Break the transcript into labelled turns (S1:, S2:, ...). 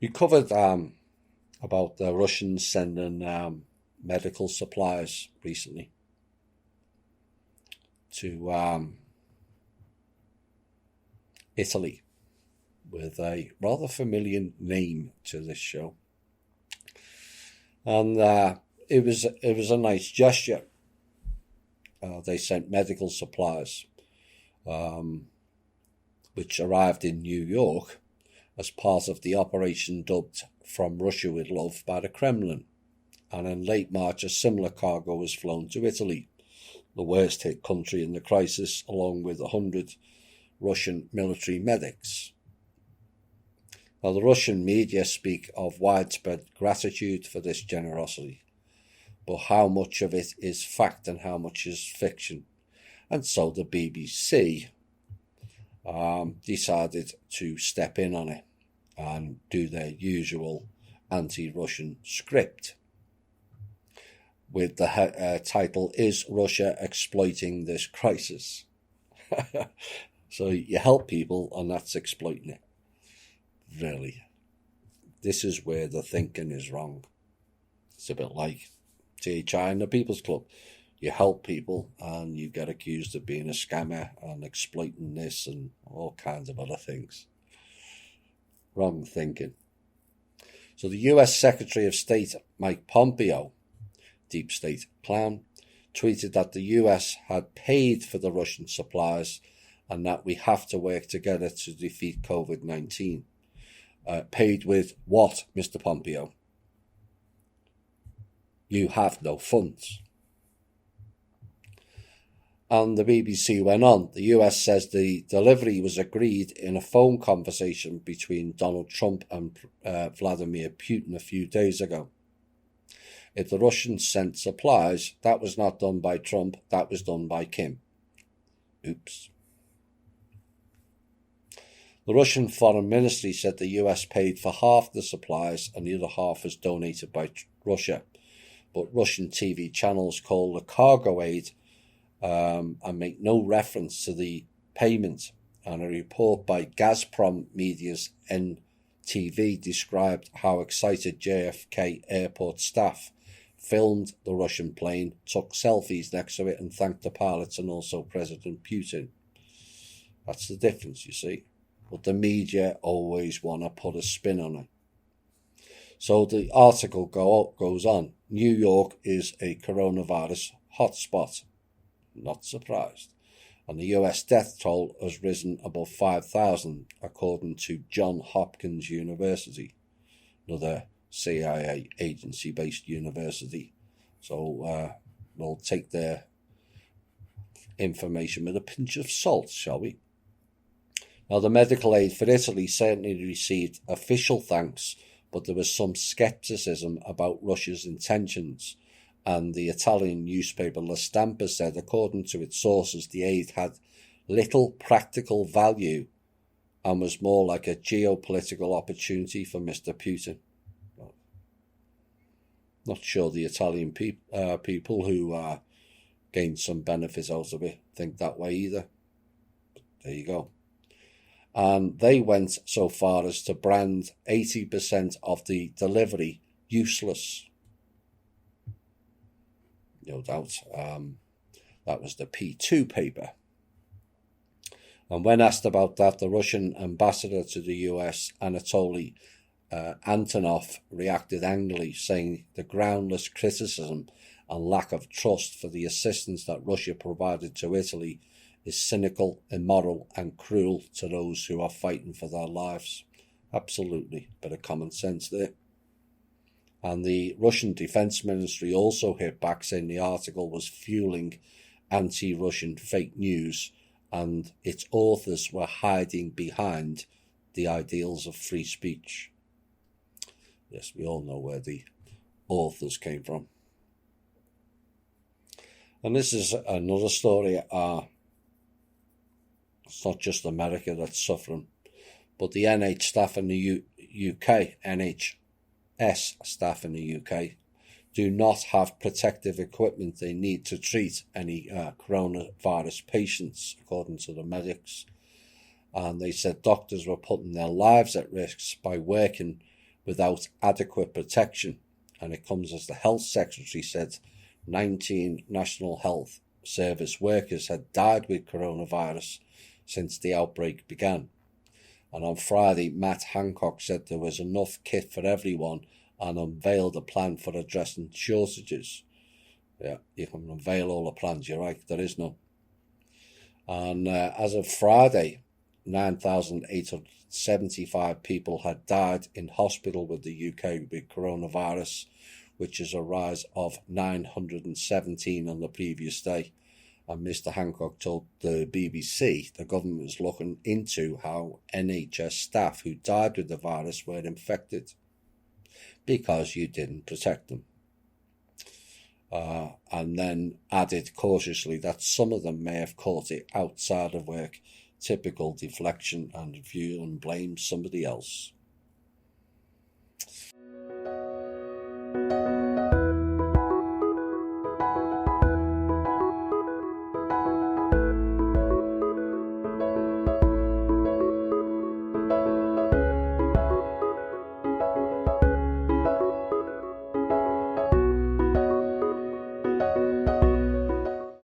S1: We covered about the Russians sending medical supplies recently to Italy, with a rather familiar name to this show, and it was a nice gesture. They sent medical supplies, which arrived in New York as part of the operation dubbed "From Russia with Love" by the Kremlin, and in late March a similar cargo was flown to Italy, the worst hit country in the crisis, along with 100 Russian military medics. Now, the Russian media speak of widespread gratitude for this generosity, but how much of it is fact and how much is fiction? And so the BBC decided to step in on it and do their usual anti-Russian script with the title, "Is Russia Exploiting This Crisis?" So you help people and that's exploiting it. Really. This is where the thinking is wrong. It's a bit like THI and the People's Club. You help people and you get accused of being a scammer and exploiting this and all kinds of other things. Wrong thinking. So the US Secretary of State Mike Pompeo, deep state clown, tweeted that the US had paid for the Russian supplies and that we have to work together to defeat COVID-19. Paid with what, Mr. Pompeo? You have no funds. And the BBC went on. The US says the delivery was agreed in a phone conversation between Donald Trump and Vladimir Putin a few days ago. If the Russians sent supplies, that was not done by Trump, that was done by Kim. Oops. The Russian Foreign Ministry said the US paid for half the supplies and the other half was donated by Russia. But Russian TV channels call the cargo aid and make no reference to the payment. And a report by Gazprom Media's NTV described how excited JFK airport staff filmed the Russian plane, took selfies next to it and thanked the pilots and also President Putin. That's the difference, you see. But the media always want to put a spin on it. So the article goes on. New York is a coronavirus hotspot. Not surprised. And the US death toll has risen above 5,000, according to Johns Hopkins University, another CIA agency-based university. So we'll take their information with a pinch of salt, shall we? Now, the medical aid for Italy certainly received official thanks, but there was some scepticism about Russia's intentions. And the Italian newspaper La Stampa said, according to its sources, the aid had little practical value and was more like a geopolitical opportunity for Mr. Putin. Not sure the Italian people who gained some benefits out of it think that way either. But there you go. And they went so far as to brand 80% of the delivery useless. No doubt. That was the P2 paper. And when asked about that, the Russian ambassador to the US, Anatoly Antonov, reacted angrily, saying the groundless criticism and lack of trust for the assistance that Russia provided to Italy is cynical, immoral and cruel to those who are fighting for their lives. Absolutely. Bit of common sense there. And the Russian Defense Ministry also hit back, saying the article was fueling anti-Russian fake news and its authors were hiding behind the ideals of free speech. Yes, we all know where the authors came from. And this is another story. It's not just America that's suffering, but the NHS staff in the NHS staff in the UK do not have protective equipment they need to treat any coronavirus patients, according to the medics. And they said doctors were putting their lives at risk by working without adequate protection. And it comes as the Health Secretary said 19 National Health Service workers had died with coronavirus since the outbreak began. And on Friday, Matt Hancock said there was enough kit for everyone and unveiled a plan for addressing shortages. Yeah, you can unveil all the plans, you're right, there is none. And as of Friday, 9,875 people had died in hospital with the UK with coronavirus, which is a rise of 917 on the previous day. And Mr. Hancock told the BBC the government was looking into how NHS staff who died with the virus were infected because you didn't protect them. And then added cautiously that some of them may have caught it outside of work, typical deflection and view and blame somebody else.